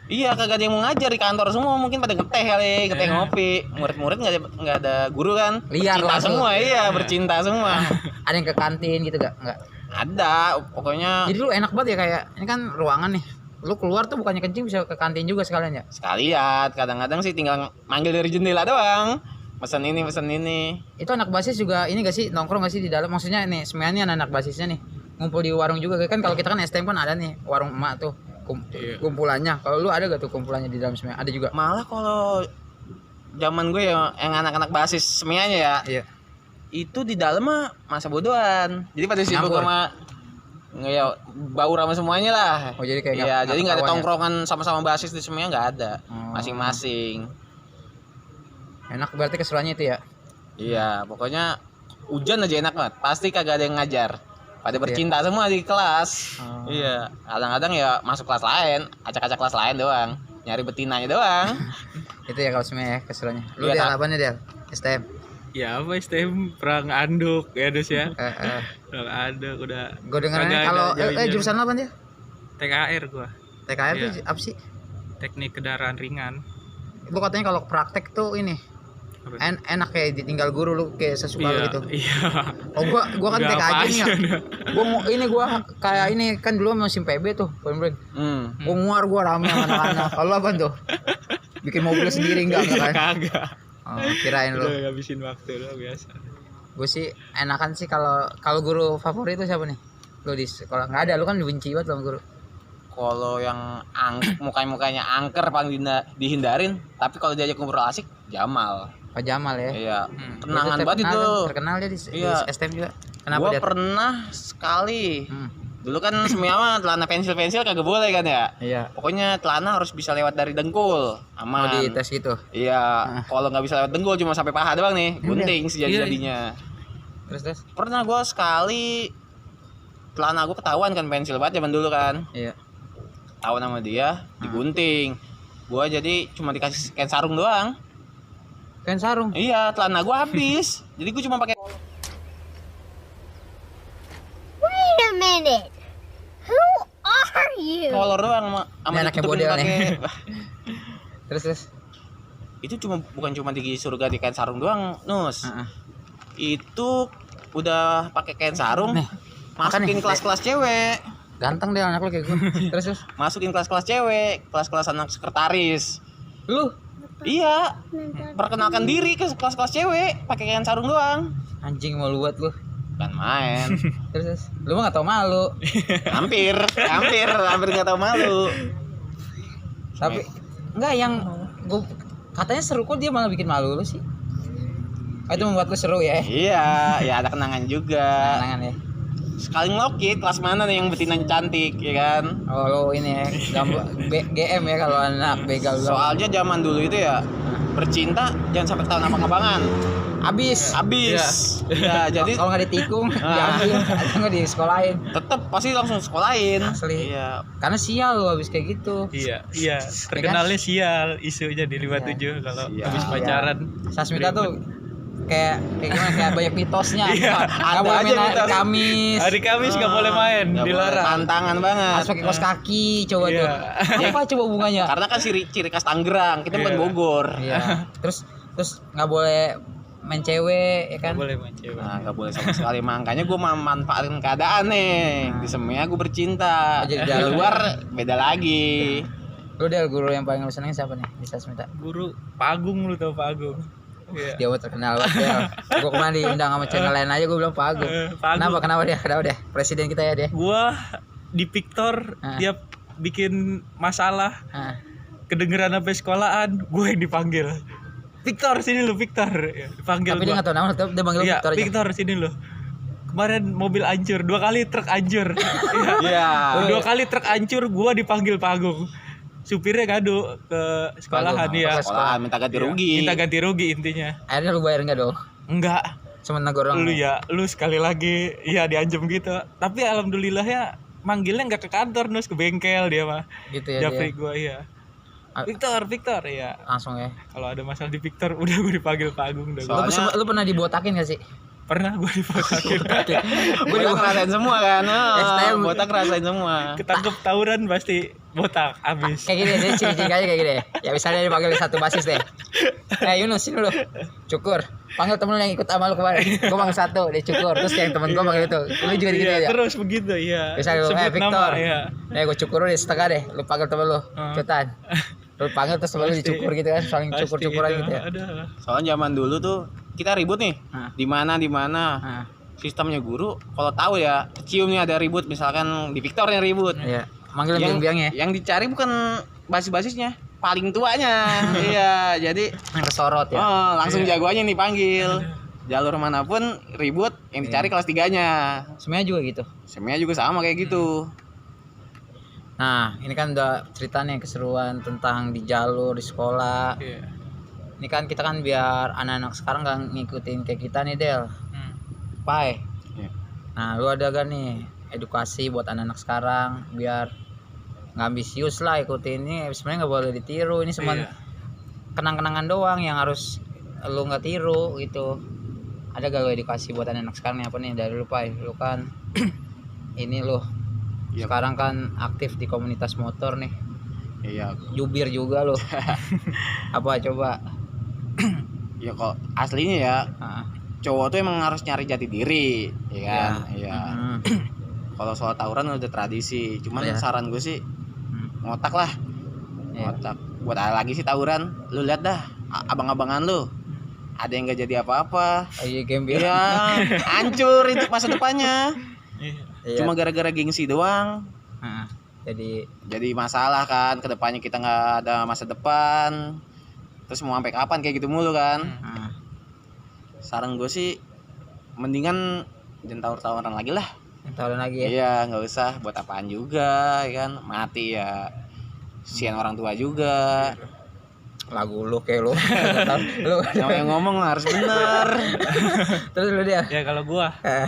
Iya, kagak ada yang mau ngajar di kantor semua, mungkin pada ngeteh kali, ngeteh ngopi. Murid-murid nggak ada guru kan. Liar bercinta langsung. Semua, iya, bercinta semua. Ada yang ke kantin gitu gak? Enggak. Ada, pokoknya. Jadi lu enak banget ya, kayak ini kan ruangan nih. Lu keluar tuh bukannya kencing bisa ke kantin juga sekalian ya? Sekalian, kadang-kadang sih tinggal manggil dari jendela doang. Pesan ini. Itu anak basis juga ini gak sih, nongkrong gak sih di dalam? Maksudnya nih semuanya anak basisnya nih ngumpul di warung juga kan. Kalau kita kan STM kan ada nih warung emak tuh kumpulannya. Kalau lu ada gak tuh kumpulannya di dalam semuanya? Ada juga. Malah kalau zaman gue ya yang anak-anak basis semuanya ya. Iya. Itu di dalam mah masa bodohan. Jadi pada sibuk sama ya baur sama semuanya lah. Oh jadi kayak iya, jadi nggak ada tongkrongan sama-sama basis di semuanya nggak ada. Masing-masing. Enak berarti keseruannya itu ya? Iya, pokoknya hujan aja enak banget. Pasti kagak ada yang ngajar. Pada bercinta semua di kelas. Iya, kadang-kadang ya masuk kelas lain, acak-acak kelas lain doang, nyari betinanya doang. Itu ya kalau semuanya ya keseruannya. Lu dia apa nih Del? STM? Ya apa STM perang anduk ya Dus ya. Perang anduk udah. Gue dengarnya kalau jurusan apa dia? TKR gua. TKR itu apa sih? Teknik kendaraan ringan. Lu katanya kalau praktek tuh ini enak kayak ditinggal guru lu kayak sesuka lu gitu. Iya. Oh gua kan TKJ nih ya. Gua kayak ini kan dulu musim PB tuh, bener-bener. Gua rame sama anak-anak. Kalau apa tuh? Bikin mobil sendiri enggak kan? Kagak. Oh, kirain lu. Udah ngabisin waktu lu biasa. Gue sih enakan sih kalau guru favorit itu siapa nih? Lu di sekolah enggak ada, lu kan benci banget sama guru. Kalau yang mukanya angker paling dihindarin, tapi kalau diajak ngobrol asik, Jamal. Pak Jamal ya. Iya. Kenangan banget itu. Terkenal dia di STM juga. Kenapa gua dia? Pernah sekali. Dulu kan semua mah celana pensil kagak boleh kan ya? Iya. Pokoknya celana harus bisa lewat dari dengkul. Aman. Oh, di tes gitu. Iya. Kalau nggak bisa lewat dengkul cuma sampai paha doang nih, gunting sejadi-jadinya. Terus. Pernah gua sekali celana gua ketahuan kan pensil banget zaman dulu kan. Iya. Tahu nama dia, digunting. Gua jadi cuma dikasih kain sarung doang. Kain sarung? Iya, celana gua habis. Jadi gua cuma pakai. Wait a minute. Who are you? Kolor doang sama anaknya model nih. Terus. Itu bukan cuma disuruh ganti kain sarung doang, Nus. Itu udah pakai kain sarung. Masukin kelas-kelas cewek. Ganteng deh anak lu kayak gue. Terus masukin kelas-kelas cewek, kelas-kelas anak sekretaris. Lu? Iya. Perkenalkan diri ke kelas-kelas cewek, pakai kain sarung doang. Anjing mau lu buat lu. Kan main. Terus lu mah enggak tahu malu. hampir enggak tahu malu. Tapi enggak yang gua katanya seru kok dia malah bikin malu lu sih. Itu membuat lu seru ya. Iya, ya ada kenangan juga. Kenangan ya. Sekali ngelokit kelas mana nih yang betinanya cantik ya kan? Oh lo ini ya gambar GM ya kalau anak begal. Soalnya zaman dulu itu ya bercinta jangan sampai ketahuan abang-abangan. Abis. Ya jadi kalau nggak ditikung diambil atau nggak di sekolahin. Tetep pasti langsung sekolahin. Asli. Iya. Karena sial lo abis kayak gitu. Iya. Terkenalnya sial isunya di 57 kalau habis pacaran. Sasmita tuh kayak gimana kayak banyak mitosnya. Ada aja mitos. Hari Kamis nggak boleh main, dilarang. Tantangan banget. Harus pakai kaos kaki coba tuh. Apa coba hubungannya? Karena kan ciri khas Tangerang, kita bukan Bogor. Iya. Terus nggak boleh main cewek ya kan? Nggak boleh main cewek. Nah, nggak boleh sama sekali. Makanya gue manfaatin keadaan nih. Di semuanya gue bercinta. Jadi di luar beda lagi. Lu Del, guru yang paling lu seneng siapa nih di Sasmita? Guru Pak Agung, lu tau Pak Agung? Dia mau terkenal banget Del. Gue kemarin diundang sama channel lain aja gue bilang Pak Agung. Kenapa dia? Presiden kita ya dia. Gua di Victor dia bikin masalah. Kedengeran sampai sekolahan, gue yang dipanggil. Victor sini lu, Victor. Ya, dipanggil. Tapi dia enggak tahu nama, dia panggil Victor aja. Victor sini lu. Kemarin mobil hancur, 2 kali truk hancur. Iya. 2 kali truk hancur, gua dipanggil Pak Agung. supirnya ngadu ke sekolahan Ngadu, ya. ke Sekolahan minta ganti Iya, rugi. Minta ganti rugi intinya. Akhirnya lu bayar enggak dong? Enggak. Cuma negur doang. Lu sekali lagi iya diancam gitu. Tapi alhamdulillah ya manggilnya enggak ke kantor, Nus, ke bengkel dia mah. Gitu ya Japri dia. gua iya. Victor ya. Langsung ya. Kalau ada masalah di Victor udah gue dipanggil Pak Agung dah. Soalnya- Lu pernah dibotakin gak sih? Pernah gue dipanggil. Botak ngerasain semua kan. STM. Botak ngerasain semua. Ketangkep tawuran pasti botak abis. Kayak gini deh, ciri-ciri aja kayak gini. Ya misalnya dipanggil satu basis deh. Yunus sini lu. Cukur. Panggil temen lu yang ikut sama lu kemarin. Gua panggil satu, dia cukur. Terus yang temen gua panggil itu. Lu juga gitu Iya, aja. terus begitu iya. Misalnya lu, Sebut Victor. nama, iya. Gua cukur lu deh setengah deh. Lu panggil temen lu. Ikutan. Lu panggil terus temen lu Pasti. dicukur gitu kan. Saling Pasti, cukur-cukuran iya, gitu ya. Ada. Soalnya zaman dulu tuh kita ribut nih. Nah. Di mana Nah, sistemnya guru kalau tahu ya kecium nih ada ribut misalkan di Victor yang ribut. iya. Manggil Yang biang-biang ya. yang dicari bukan basis-basisnya, paling tuanya. Iya, jadi Yang kesorot ya. langsung jagoannya nih panggil. Jalur manapun ribut yang dicari kelas 3-nya. Semuanya juga gitu. Semuanya juga sama kayak gitu. Nah, ini kan udah cerita nih keseruan tentang di jalur di sekolah. Iya. Ini kan kita kan biar anak-anak sekarang gak ngikutin kayak kita nih Del. Pai. Iya. Nah, lu ada gak nih edukasi buat anak-anak sekarang biar nggak ambisius lah ikutin ini? Sebenarnya nggak boleh ditiru. Ini cuma Iya. kenang-kenangan doang yang harus lu nggak tiru gitu. Ada gak lu edukasi buat anak-anak sekarang nih apa nih dari lu Pai? Lu kan ini lu Iya. sekarang kan aktif di komunitas motor nih. Iya. Jubir juga lu. Apa coba? Ya kok aslinya ya Ah, cowok tuh emang harus nyari jati diri, ya kan? Iya. mm, Kalau soal tawuran udah tradisi, cuman Iya. saran gue sih ngotak lah. iya. Ngotak. Buat apa lagi sih tawuran? Lu lihat dah abang-abangan lu. Ada yang gak jadi apa-apa. Oh, iya gembira. Iya, hancur itu masa depannya. Iya. Iya. Cuma gara-gara gengsi doang. Ah, Jadi masalah kan, kedepannya kita nggak ada masa depan. Terus mau sampai kapan kayak gitu mulu kan? ah, Saran gue sih, mendingan jangan tawur-tawuran lagi lah. tahun lagi ya. Iya, nggak usah. Buat apaan juga, ya kan? Mati ya. Sian orang tua juga. Lagu lu kayak lu. Lu Yang ngomong harus bener. terus lu dia. Ya kalau gua Eh,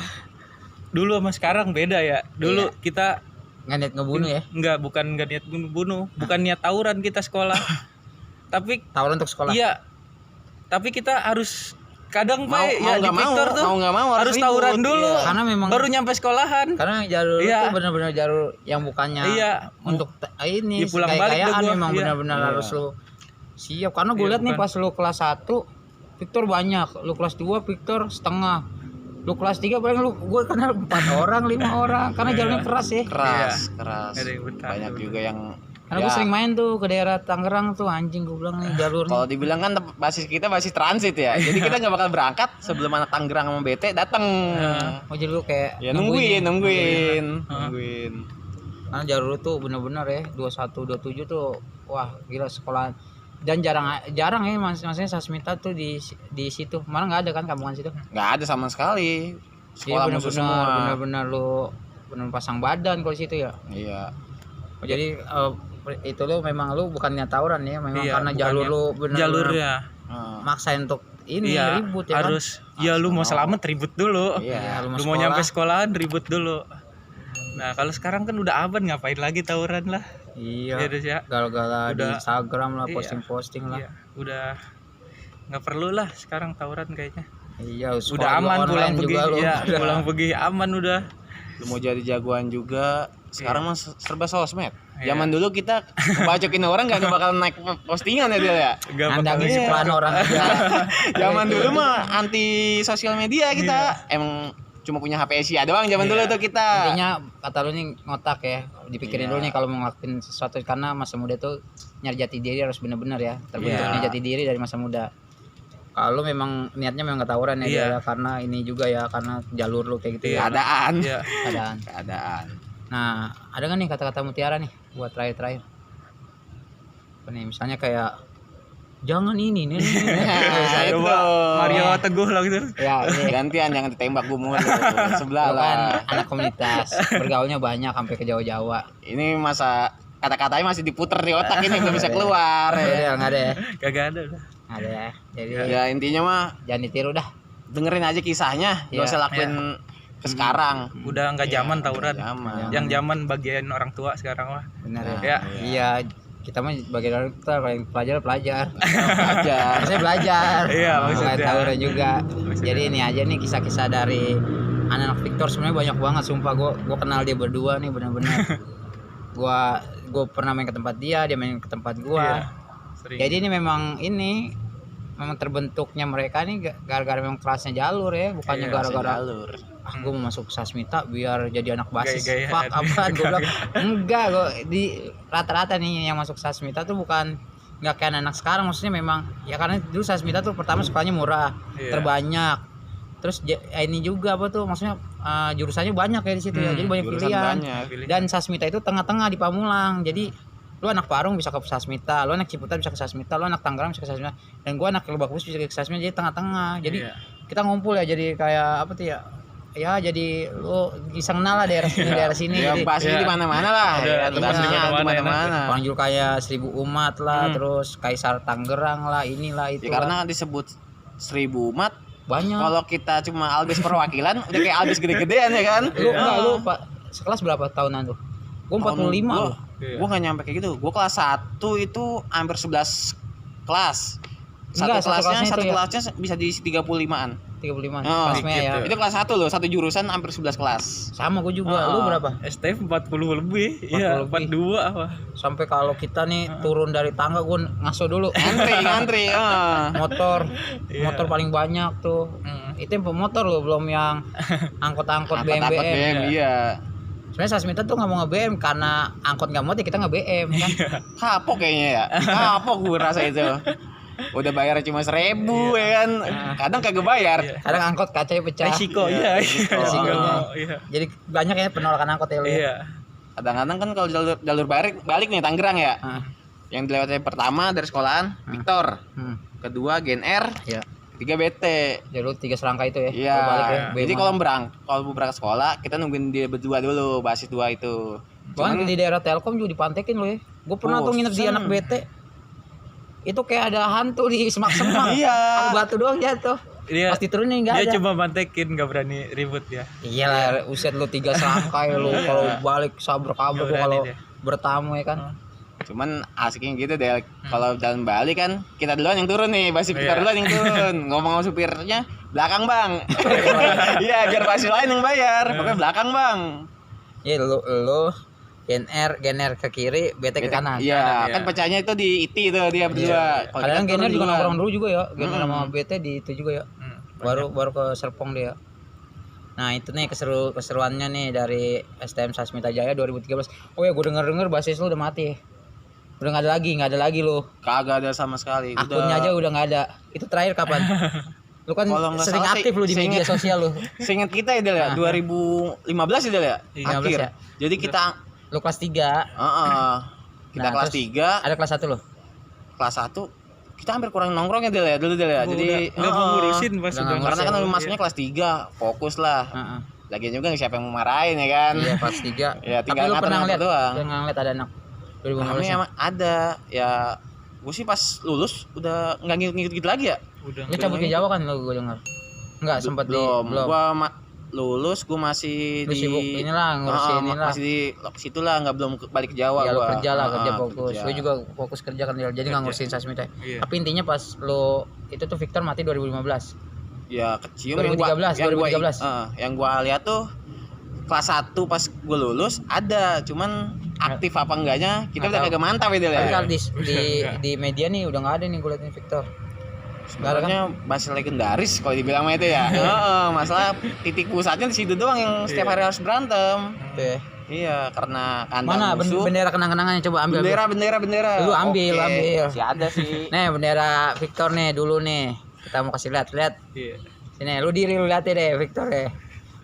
dulu sama sekarang beda ya. Dulu Iya. kita nggak niat ngebunuh ya. bukan niat bunuh, bukan niat tawuran kita sekolah. Tapi Tawuran untuk sekolah. iya. Tapi kita harus kadang Mau Pak, ya di nggak mau, Victor tuh mau nggak mau harus ribut. tawuran dulu. Iya. Karena memang Baru nyampe sekolahan. karena jalur lu Iya. tuh benar-benar jalur yang bukannya Iya. untuk ini Di pulang balik gaya-gayaan tuh gua, memang iya. benar-benar Iya. harus lu siap. Karena gue Iya, lihat nih bukan. pas lu kelas 1 Victor banyak, lu kelas 2 Victor setengah. Lu kelas 3 paling lu gue kenal 4 orang, 5 orang karena jalurnya keras ya. Keras. Ada yang betah, Banyak ada juga yang Karena gue sering main tuh ke daerah Tangerang tuh anjing gue bilang nih jalurnya. kalau dibilang kan basis kita basis transit ya. Jadi kita nggak bakal berangkat sebelum anak Tangerang sama BT datang. Oh jadi lu kayak Ya nungguin. nungguin. Karena jalur lu tuh bener-bener ya 21 27 tuh wah gila sekolah dan jarang ya maksudnya Sasmita tuh di situ. Malah nggak ada kan kampungan situ. Nggak ada sama sekali. Jadi Sekolah musuh semua. bener-bener lu bener pasang badan kalau di situ ya. Iya. Oh, jadi itu lu memang lu bukan niat tawuran ya, memang Iya, karena bukan jalur niat- lu bener Jalurnya. Hmm. maksain untuk ini Iya, ribut ya harus ya lu mau selamat ribut dulu. kan. Iya. Lu Lu mau nyampe sekolahan ribut dulu. Nah, kalau sekarang kan udah aman, ngapain lagi tawuran lah. Iya. Ya, Des, ya. Gal-gala di Udah. Instagram lah, Iya. posting-posting lah. Iya, udah nggak perlu lah sekarang tawuran kayaknya. Iya, Udah sekolah aman online pulang pergi. juga lu. Ya, Udah. pulang pergi aman udah. Lu mau jadi jagoan juga. Sekarang mah serba sosmed. Iya. Zaman dulu kita bacokin orang nggak bakal naik postingan ya dia ya. Nggak bakal Nandangin Iya. sekolah orang aja. Zaman dulu mah anti sosial media kita. Emang cuma punya HP Asia doang zaman dulu tuh kita. Intinya kata lu nih ngotak ya, dipikirin Iya. dulu nih kalau mau ngelakuin sesuatu karena masa muda tuh nyari jati diri harus benar-benar ya, terbentuknya Iya. jati diri dari masa muda. Kalau memang niatnya memang nggak tawuran ya Iya. dia, karena ini juga ya karena jalur lu kayak gitu ya. Keadaan. Iya. Keadaan. Keadaan. Nah, ada nggak nih kata-kata mutiara nih buat terakhir? Apa nih misalnya kayak jangan ini nih. Nah, itu Coba dong. Mario Teguh lah gitu. Ya, ini Gantian jangan ditembak gue mulu. Sebelah lu kan lah. anak komunitas, bergaulnya banyak sampai ke Jawa-Jawa. Ini masa kata-katanya masih diputer di otak ini belum bisa keluar ya. Enggak ada ya. Kagak ada udah. Nggak ada ya. Jadi Ya intinya mah jangan ditiru dah. dengerin aja kisahnya, Iya, gak usah lakuin ke sekarang. Udah enggak zaman tawuran. Zaman. Yang zaman bagian orang tua sekarang mah. Benar Nah, ya. Ya. Iya, kita mah bagian orang kita paling pelajar. Aja. Saya belajar. Iya, maksudnya. Nggak tawuran juga. Jadi ini aja nih kisah-kisah dari anak Victor, sebenarnya banyak banget sumpah. Gua kenal dia berdua nih benar-benar. Gua pernah main ke tempat dia main ke tempat Iya. gua. Sering. Jadi ini memang terbentuknya mereka nih gara-gara memang kerasnya jalur ya, bukannya Iya, gara-gara Jalur. gue mau masuk Sasmita biar jadi anak basis. Gaya-gayaan. Fuck apaan gue bilang. Enggak, gue di rata-rata nih yang masuk Sasmita tuh bukan nggak kayak anak sekarang, maksudnya memang ya karena dulu Sasmita tuh pertama sekolahnya murah, Iya. terbanyak. Terus ini juga apa tuh maksudnya jurusannya banyak ya di situ ya. Jadi banyak Jurusan pilihan. banyak. Dan Sasmita itu tengah-tengah di Pamulang. Jadi lu anak Parung bisa ke Sasmita, lu anak Ciputat bisa ke Sasmita, lu anak Tangerang bisa ke Sasmita, dan gua anak Lebak Bulus bisa ke Sasmita. Jadi tengah-tengah. Jadi Iya. kita ngumpul ya, jadi kayak apa tuh ya? Ya jadi lu bisa kenal lah daerah sini daerah sini. Ya Jadi pasti Iya. di mana-mana lah. Ada Ya, teman tugasnya di mana-mana, di mana-mana. orang juga kayak 1000 umat lah, terus Kaisar Tangerang lah, inilah itu. Ya karena disebut 1000 umat. banyak. Kalau kita cuma albis perwakilan, udah kayak albis gede-gedean ya kan? Lu enggak lu Pak sekelas berapa tahunan tuh? Gua 45 loh. Gue gak nyampe kayak gitu. Gue kelas 1 itu hampir 11 kelas. Enggak, satu kelasnya Satu itu ya. kelasnya bisa di 35-an. 35 Oh, kelas Mea ya. Itu kelas 1 loh, satu jurusan hampir 11 kelas. Sama gua juga. Lu berapa? STF 40 lebih. Iya, 40 lebih. 42 apa. Sampai kalau kita nih turun dari tangga gua ngaso dulu. Ngantri. Motor Iya. motor paling banyak tuh. Itu yang pemotor loh, belum yang angkot-angkot Angkot BM. iya. Sebenarnya Sasmita tuh nggak mau nge-BM karena angkot nggak mau ya kita nge-BM kan. Kapok kayaknya ya. Kapok gue rasa itu. Udah bayar cuma 1.000 ya kan. Kadang kagak bayar. Kadang angkot kacanya pecah. Resiko, iya. Resikonya. Iya. Jadi banyak ya penolakan angkot ya lu. Iya. Kadang-kadang kan kalau jalur balik nih Tangerang ya. Ah, Yang dilewati pertama dari sekolahan Victor. Kedua Gen R. ya. Tiga BT. Jadi lu 3 serangka itu ya. Iya. Lu balik ya. Jadi kalau mau berangkat sekolah, kita nungguin dia berdua dulu, basis 2 itu. Cuman di daerah Telkom juga dipantekin lo ya. Gue pernah tuh nginep di anak BT. Itu kayak ada hantu di semak-semak. Iya. Aku batu doang jatuh. Dia Pasti turunin enggak dia ada. cuma mantekin, enggak berani ribut ya. Iyalah, uset lu 3 serangkai lu kalau balik sabrak-abrak Nggak kalau berani dia. bertamu ya kan. Cuman asiknya gitu deh. Kalau jalan balik kan kita duluan yang turun nih, basis Victor Iya. duluan yang turun. Ngomong sama supirnya, belakang bang. Iya, biar basis lain yang bayar. Pokoknya belakang bang. Ya lu Gen R ke kiri, BT ke kanan. Iya, Iya. kan pecahnya itu di IT tuh dia berdua. Kalau Kadang kita Gen R turun juga duluan. nongkrong dulu juga ya. Gen R sama BT di itu juga ya. Baru ke Serpong dia. Nah itu nih keseruannya nih dari STM Sasmita Jaya 2013. Oh ya gue denger basis lu udah mati. Udah nggak ada lagi lu. Kagak ada sama sekali. Akunnya aja udah nggak ada. Itu terakhir kapan? Lu kan Kalau nggak sering salah aktif lu di seinget- media sosial lu. Seingat kita ya Del ya, 2015 ya Del ya? 15 Akhir. ya? Jadi kita Lu kelas 3. kita Nah, kelas terus 3, ada kelas 1 lu. kelas 1 kita hampir kurang nongkrong ya Del ya dulu Del ya. Jadi Enggak mau ngurusin pas Udah udah. nggak karena kan lu Iya. masuknya kelas 3, fokus lah. Heeh. Lagian juga siapa yang mau marahin ya kan? Iya kelas 3. Ya, Tapi tinggal lu pernah ngatur-ngatur ngeliat doang. Pernah ngeliat ada anak 2015. Kami ya? emang ada ya. Gue sih pas lulus udah nggak ngikut gitu lagi ya. Udah. Lu cabut ke Jawa kan lu gue dengar. Enggak sempat di Belum. belum. Gua lulus gue masih Lu di sibuk inilah ngurusin inilah. masih di situ lah, nggak belum balik ke Jawa Ya lu gua. kerja lah, kerja fokus. kerja. Lu juga fokus kerja kan jadi nggak ngurusin Sasmita. Iya. Tapi intinya pas lu itu tuh Victor mati 2015. Ya kecium 2013, yang gua 2013. yang gua lihat tuh kelas 1 pas gue lulus ada, cuman aktif apa enggaknya kita Nggak udah tahu. kagak mantap itu Tapi ya. kalau di media nih udah nggak ada nih gue liatin Victor. Sebenarnya masih legendaris kalau dibilang mah itu ya. Heeh, masalah titik pusatnya di situ doang yang setiap hari harus berantem. Gitu ya. Iya, karena kandang Mana musuh. bendera kenang-kenangannya coba ambil. Bendera. Lu ambil, Oke. ambil. Masih ada sih. Nih bendera Victor nih dulu nih. Kita mau kasih lihat. Iya. Sini lu liatin deh Victor deh.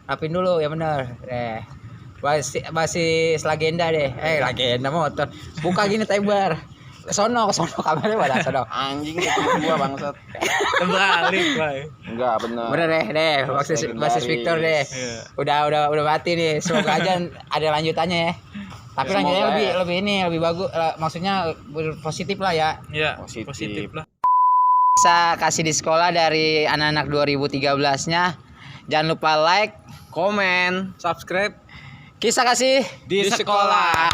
Rapin dulu ya bener. Deh. Basis legenda deh. Legenda motor. Buka gini tebar. Kesono kameranya pada sono. Anjing itu gua bangsat. Terbalik, Bay. Enggak benar. Bener deh. Basis Victor deh. Iya. Udah mati nih. Semoga aja ada lanjutannya ya. Tapi lanjutnya lebih bagus, maksudnya positif lah ya. Iya, Positif. positif lah. Bisa kasih di sekolah dari anak-anak 2013-nya. Jangan lupa like, Komen. Subscribe kisah kasih Di sekolah.